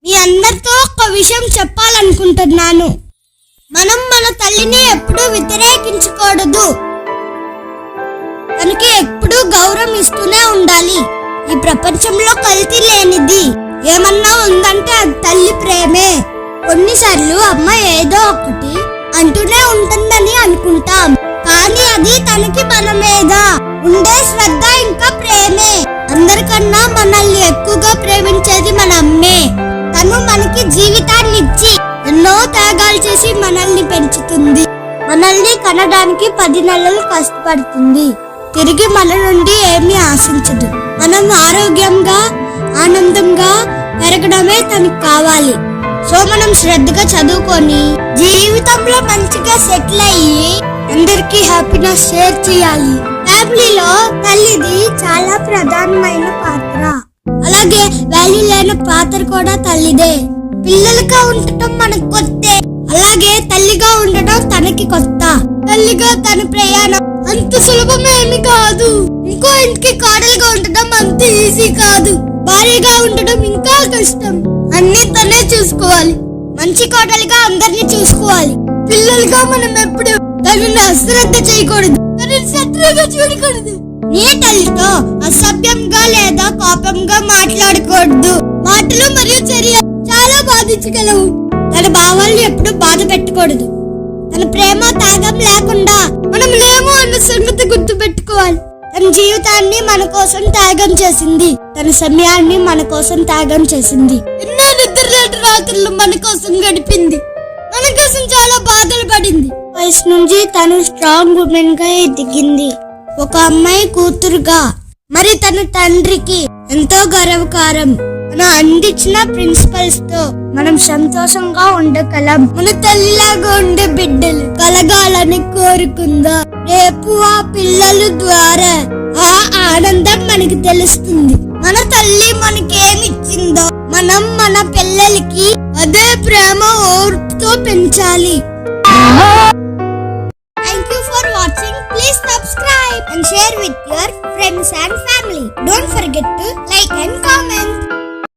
మీ అందరితో ఒక విషయం చెప్పాలనుకుంటున్నాను. మనం మన తల్లిని ఎప్పుడూ వ్యతిరేకించకూడదు. తనకి ఎప్పుడూ గౌరవం ఇస్తూనే ఉండాలి. ఈ ప్రపంచంలో కల్తీ లేనిది ఏమన్నా ఉందంటే అది తల్లి ప్రేమే. కొన్నిసార్లు అమ్మ ఏదో ఒకటి అంటూనే ఉంటుందని అనుకుంటాం, కానీ అది తనకి మన మీద ఉండే శ్రద్ధ ఇంకా ప్రేమే. అందరికన్నా మనల్ని ఎక్కువగా ప్రేమించేది మన అమ్మే. తను మనకి జీవితాన్ని ఇచ్చి ఎన్నో త్యాగాలు చేసి మనల్ని పెంచుతుంది. మనల్ని కనడానికి 10 నెలలు కష్టపడుతుంది. తిరిగి మన నుండి ఏమీ ఆశించదు. మనం ఆరోగ్యంగా ఆనందంగా పెరగడమే తనకు కావాలి. సో మనం శ్రద్ధగా చదువుకొని జీవితంలో మంచిగా సెటిల్ అయ్యి అందరికీ హ్యాపీనెస్ షేర్ చేయాలి. ఫ్యామిలీలో తల్లిది చాలా ప్రధానమైన పాత్ర. అలాగే వాల్యూ లేని పాత్ర కూడా తల్లిదే. పిల్లలుగా ఉండటం మనకు కొత్తే, అలాగే తల్లిగా ఉండటం తనకి కొత్త. తల్లిగా తన ప్రయాణం అంత సులభమేమి కాదు. ఇంకో ఇంటికి కోడలుగా ఉండటం అంత ఈజీ కాదు. భార్యగా ఉండటం ఇంకా కష్టం. అన్ని తనే చూసుకోవాలి. మంచి కోడలుగా అందరినీ చూసుకోవాలి. పిల్లలుగా మనం ఎప్పుడు తనని అశ్రద్ధ చేయకూడదు, తనని శత్రువుగా చూడకూడదు. నీ తల్లితో అసభ్యంగా లేదా కోపంగా మాట్లాడకూడదు. మాటలు మరియు చర్య చాలా బాధించగలవు. తన భావాలను ఎప్పుడు బాధ పెట్టకూడదు. తన ప్రేమ త్యాగం లేకుండా మనం లేము అన్న సంగతి గుర్తు పెట్టుకోవాలి. తన జీవితాన్ని మన కోసం త్యాగం చేసింది. తన సమయాన్ని మన కోసం త్యాగం చేసింది. ఎన్నో నిద్రలేని రాత్రులు మన కోసం గడిపింది. మన కోసం చాలా బాధలు పడింది. వయసు నుంచి తను స్ట్రాంగ్ ఉమెన్ గా ఎదిగింది. ఒక అమ్మాయి కూతురుగా, మరి తన తండ్రికి ఎంతో గర్వకారం. మన అందించిన ప్రిన్సిపల్స్ తో మనం సంతోషంగా ఉండగలం. మన తల్లిలాగా ఉండే బిడ్డలు కలగాలని కోరుకుందా. రేపు ఆ పిల్లల ద్వారా ఆ ఆనందం మనకి తెలుస్తుంది. మన తల్లి మనకేమిచ్చిందో మనం మన పిల్లలకి అదే ప్రేమ ఓర్పుతో పెంచాలి.